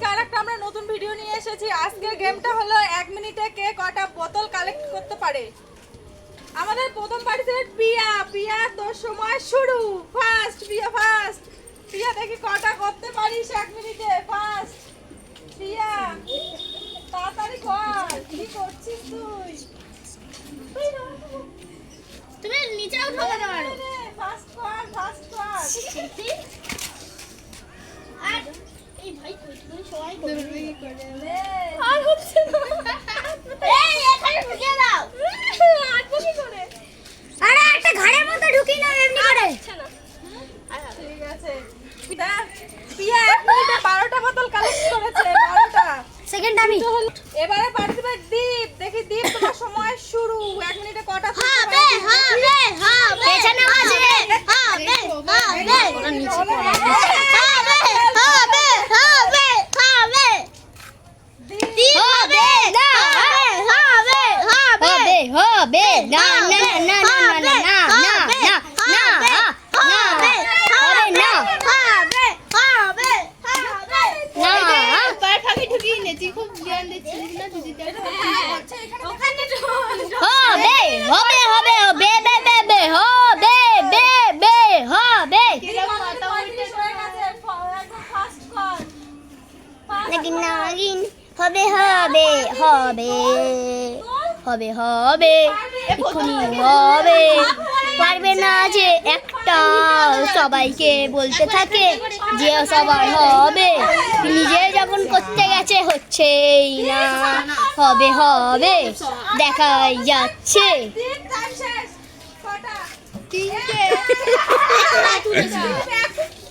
আজকে আরেকটা আমরা নতুন ভিডিও নিয়ে এসেছি। আজকের গেমটা হলো 1 মিনিটে কে কটা বোতল কালেক্ট করতে পারে। আমাদের প্রথম পার্টিসিপেন্ট পিয়া। পিয়া তোর সময় শুরু। ফার্স্ট পিয়া, ফার্স্ট পিয়া, দেখি কটা করতে পারিস 1 মিনিটে। ফার্স্ট পিয়া, তাড়াতাড়ি কর। কি করছিস তুই? তুমি নিচেও ঢোকাতে পারো। ফার্স্ট কর, ফার্স্ট কর। আর এই ভাই তুমি সবাই লে। আর হচ্ছে না। এই এখানে ঢুকিয়ে দাও। আটবো কি করে? আরে একটা ঘাড়ের মধ্যে ঢুকিয়ে নাও এমনি করে। হচ্ছে না। ঠিক আছে। পিয়া 1 মিনিটে 12টা বোতল কালেক্ট করেছে। 12টা। সেকেন্ড আমি। এবারে পার্টিসিপেন্ট দীপ। দেখি দীপ, তোমার সময় শুরু। 1 মিনিটে কটা হবে হবে হবে। পেছনে আছে। হবে হবে। ওরা নিচে পড়ে। হবে হবে হবে হবে। দীপ হবে না। হবে হবে হবে না না না না না না না না না হবে হবে না হবে হবে হবে না পার ফাঁকি ঢুকিয়ে নেছি খুব জ্ঞান দিচ্ছিস না তুই দিতে ওখানে হবে হবে হবে হবে বে বে বে হবে বে বে হবে নাগিন নাগিন হবে হবে হবে হবে হবে এক্ষুনি হবে পারবে না যে একটা সবাইকে বলতে থাকে যে সবার হবে নিজে যখন করতে গেছে হচ্ছেই না হবে হবে দেখাই যাচ্ছে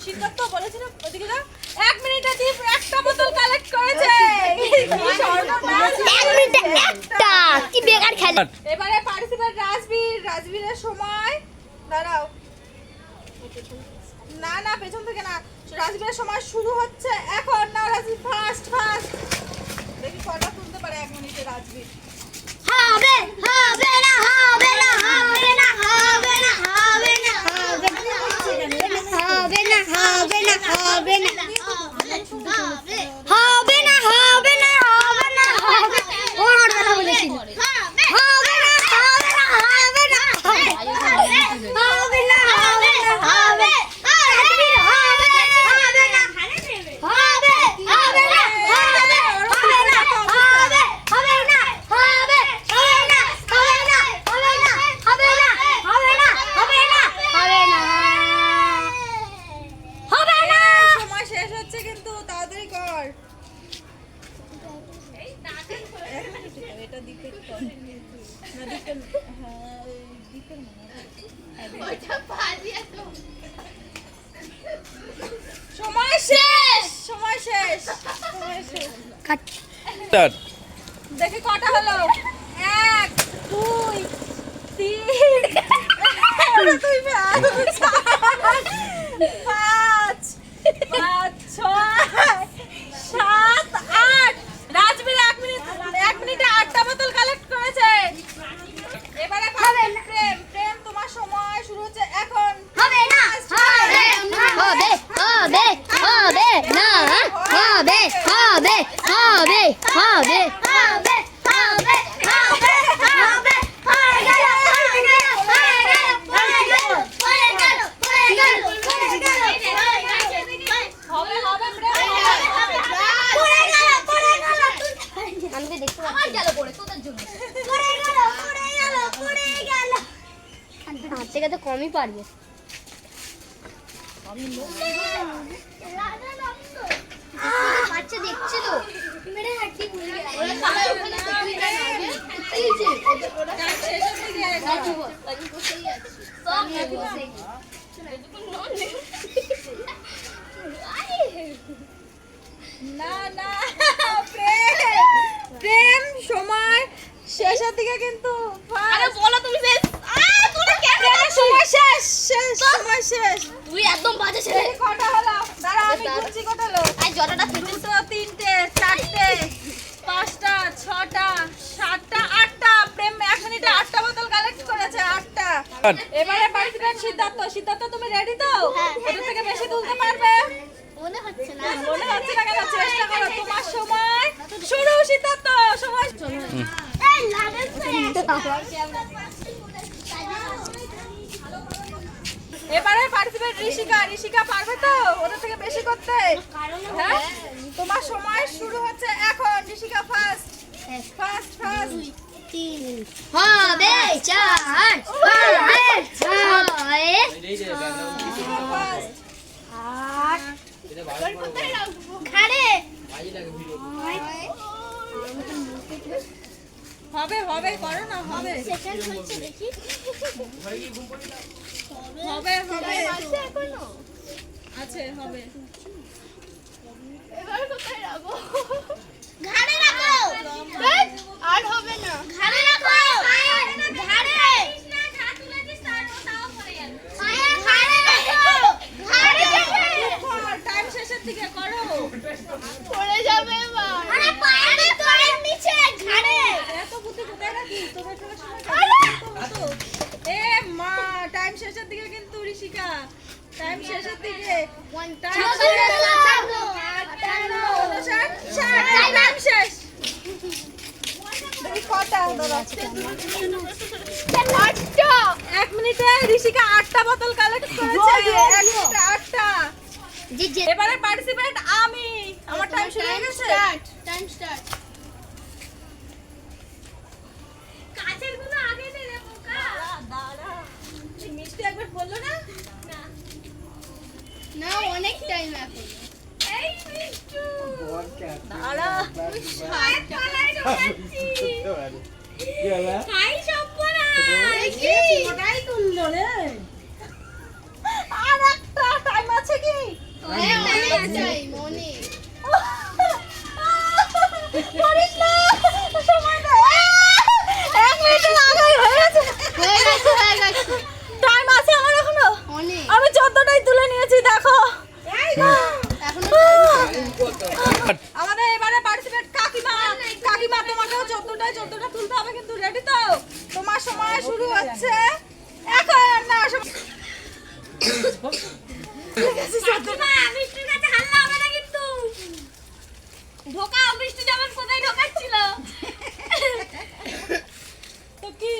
সিদ্ধার্থ বলেছিল ওদিকে যাও। 1 মিনিটে দীপ একটা বোতল কালেক্ট করেছে। একটা কি বেকার খেলা। এবারে পার্টিসিপেন্ট রাজবীর। রাজবীরের সময় দাঁড়াও। না না, পেছন থেকে না। রাজবীরের সময় শুরু হচ্ছে এখন। না রাজবীর ফার্স্ট ফার্স্ট। দেখি কটা তুলতে পারে 1 মিনিটে রাজবীর। হবে হবে না হবে না হবে না হবে না হবে না হবে না হবে না হবে না হবে না হবে না হবে না হবে না ওর কথা বলেছিল হবে না হবে না হবে না হবে না হবে না হবে হবে সময় শেষ হচ্ছে কিন্তু তাড়াতাড়ি কর। এটা দীপের কর। না দীপের, হ্যাঁ দীপের মনে হয়। সময় শেষ, সময় শেষ, সময় শেষ। দেখি কটা হলো। 1 2 3 5 6 7 8। রাজবীর 1 মিনিটে 8টা বোতল কালেক্ট করেছে। এবারে প্রেম। প্রেম তোমার সময় শুরু হচ্ছে এখন। হবে না হবে হবে হবে হবে না হবে হবে হবে হবে হবে হবে হবে হবে হয়ে গেল হয়ে গেল হয়ে গেল হয়ে গেল হয়ে গেল হয়ে গেল হয়ে গেল হবে হবে প্রেম। পড়ে গেল পড়ে গেল আমাকে দেখতে আমার গেল পড়ে তোদের জন্য পড়ে গেল পড়ে গেল পড়ে গেল হাত থেকে তো কমই পারবে বাচ্চা দেখছি তো মেরে হাড্ডি ভুলে গেল ওরা সবাই ওখানে তুই না এই যে ওরা শেষের দিকে রাজু আমি বসেই আছি সব বসে না না প্রেম। প্রেম সময় শেষের দিকে কিন্তু। আরে বলো তুমি শেষ তোরা প্রেমের সময় শেষ, শেষ সময় শেষ। তুই একদম বাজে ছেলে দেখি কটা হলো। দাঁড়া আমি গুনছি কটা হলো। আই জটাটা 2 3 4 5টা 6টা 7টা 8টা। প্রেম 1 মিনিটে 8টা বোতল কালেক্ট করেছে। 8টা। এবারে পার্টিসিপেন্ট সিদ্ধার্থ। সিদ্ধার্থ তুমি রেডি তো? হ্যাঁ। এর থেকে বেশি তুলতে পারবে? মনে হচ্ছে না মনে হচ্ছে না কেন? চেষ্টা করো, তোমার সময় শুরু। সিদ্ধার্থ সময়। এই লাগেজ এবারে পার্টিসিপেট ঋষিকা। ঋষিকা পারবে তো ওদের থেকে বেশি করতে? হ্যাঁ, তোমার সময় শুরু হচ্ছে এখন। ঋষিকা ফার্স্ট। First first. হবে 4 হবে 6 ঋষিকা ফার্স্ট। 8 খাড়ে হবে হবে, করো না, হবে সেকেন্ড হচ্ছে দেখি হবে হবে আছে এখনো আছে, হবে। এবার কোথায় রাখবো? ঘাড়ে রাখো। আর হবে না। ঘাড়ে রাখো। ঘাড়ে না, ঘা তুলে দিস তাও পড়ে যাবে। ঘাড়ে রাখো। ঘাড়ে টাইম শেষের দিকে করো। পড়ে যাবে এবার। আরে পায়ের তোর নিচে ঘাড়ে। এত বুদ্ধি কোথায় রাখি? তোমার খেলার সময় তো। এ মা, টাইম শেষের দিকে কিন্তু ঋষিকা। টাইম শেষের দিকে। টাইম শেষ। দেখি কটা হলো। 1 মিনিটে ঋষিকা 8টা বোতল কালেক্ট করেছে। 1 মিনিটে 8টা। এবারে পার্টিসিপেন্ট আমি। আমার টাইম শুরু হয়ে গেছে। Time start. কাছের গুলো আগে নে রে বোকা। দাঁড়া। এই মিষ্টি একবার বললো না? না অনেক টাইম এখন। এই মিষ্টু দাঁড়া। হাত তলায় ঢোকাচ্ছি। খাই সব পড়া। দেখি ওটাই তুললো রে। আর একটা টাইম আছে কি? অনেক টাইম অনেক। করিস না, সময় দে। 1 মিনিটের আগেই হয়ে গেছে। হয়ে গেছে। টাইম আছে আমার এখনো। অনেক। আমি 14টাই তুলে নিয়েছি, দেখো। এখনো আমাদের এবারে পার্টিসিপেট কাকিমা। কাকিমা, তোমাকেও 14টা তুলতে হবে কিন্তু। রেডি তো? তোমার সময় শুরু হচ্ছে এখন। না কাকিমা মিষ্টির কাছে হাল্লা হবে না কিন্তু। ঢোকা মিষ্টি যেমন কোথায় ঢোকাচ্ছিল। তো কি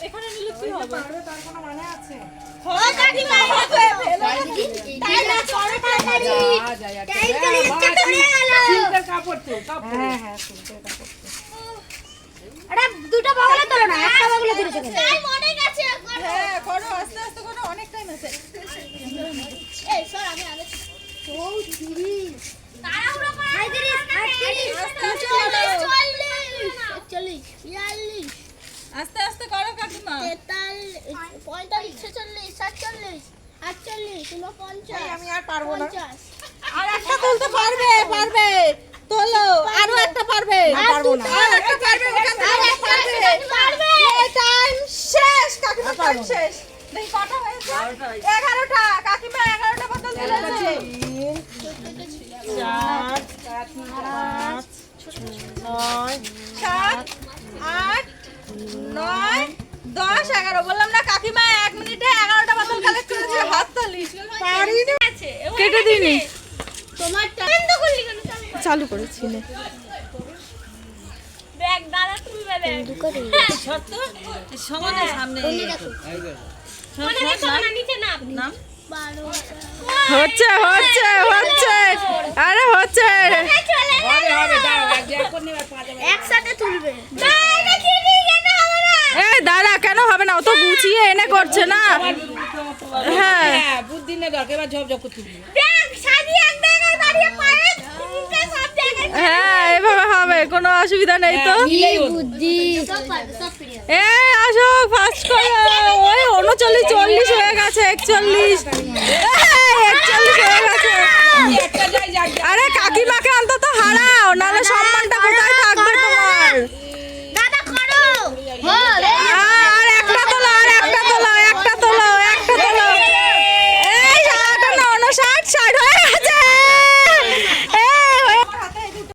এখানে নিলে কি হবে? তার কোনো মানে আছে? ও কাকিমা হবে। টাইম না চড়ে তাড়াতাড়ি। টাইম তো নিচে তো হয়ে গেল। আরে দুটো বাগলা তোলো না, একটা বাগলা ধরেছে কেন? টাইম অনেক আছে এখন। হ্যাঁ, করো, আস্তে আস্তে করো, অনেক টাইম আছে। এই সর আমি আগে। ও 30 তাড়াহুড়ো করে 38 40 42 আস্তে আস্তে করো কাকিমা। 45 46 47 48 49 আমি আর পারবো না। 50 আর একটা তুলতে পারবে, পারবে। তোলো, আরো একটা পারবে। পারবো না। আর একটা পারবে, ওখান থেকে আর একটা একটা পারবে। টাইম শেষ। কাকিমা টাইম শেষ। দেখি কটা হয়েছে? 11টা। কাকিমা 11টা বোতল তুলেছে। 4 5 6 7 8 9 10 11। বললাম না কাকিমা 1 মিনিটে 11টা বোতল কালেক্ট করেছে। হাত তালি। পারি না। কেটে দিনি। তোমার টাইম তো করলি কেন? চালু করেছিলে। ব্যাগ দাদা তুলবে ব্যাগ। শর্ত সমানে সামনে মনে রেখো না, নিচে নাম। নাম 12 হচ্ছে হচ্ছে হচ্ছে। আরে হচ্ছে। একসাথে তুলবে। দাই দেখি কেন হবে না। এই দাঁড়া, কেন হবে না? ও তো গুছিয়ে এনে করছে না। হ্যাঁ, বুদ্ধি নেই দরকার, এবার ঝপঝপ করতে হবে। ব্যাগ সাজিয়ে এক জায়গায় দাঁড়িয়ে পায়ে মুখে সব জায়গায়। হ্যাঁ, এভাবে হবে, কোনো অসুবিধা নেই তো। বুদ্ধি সব পারবে, সব পেরে যাবে। আসো ফার্স্ট করে। ওই 39 40 হয়ে গেছে। 41 41 হয়ে গেছে। একটা যাই যাক আরে কাকিমাকে অন্তত হারা।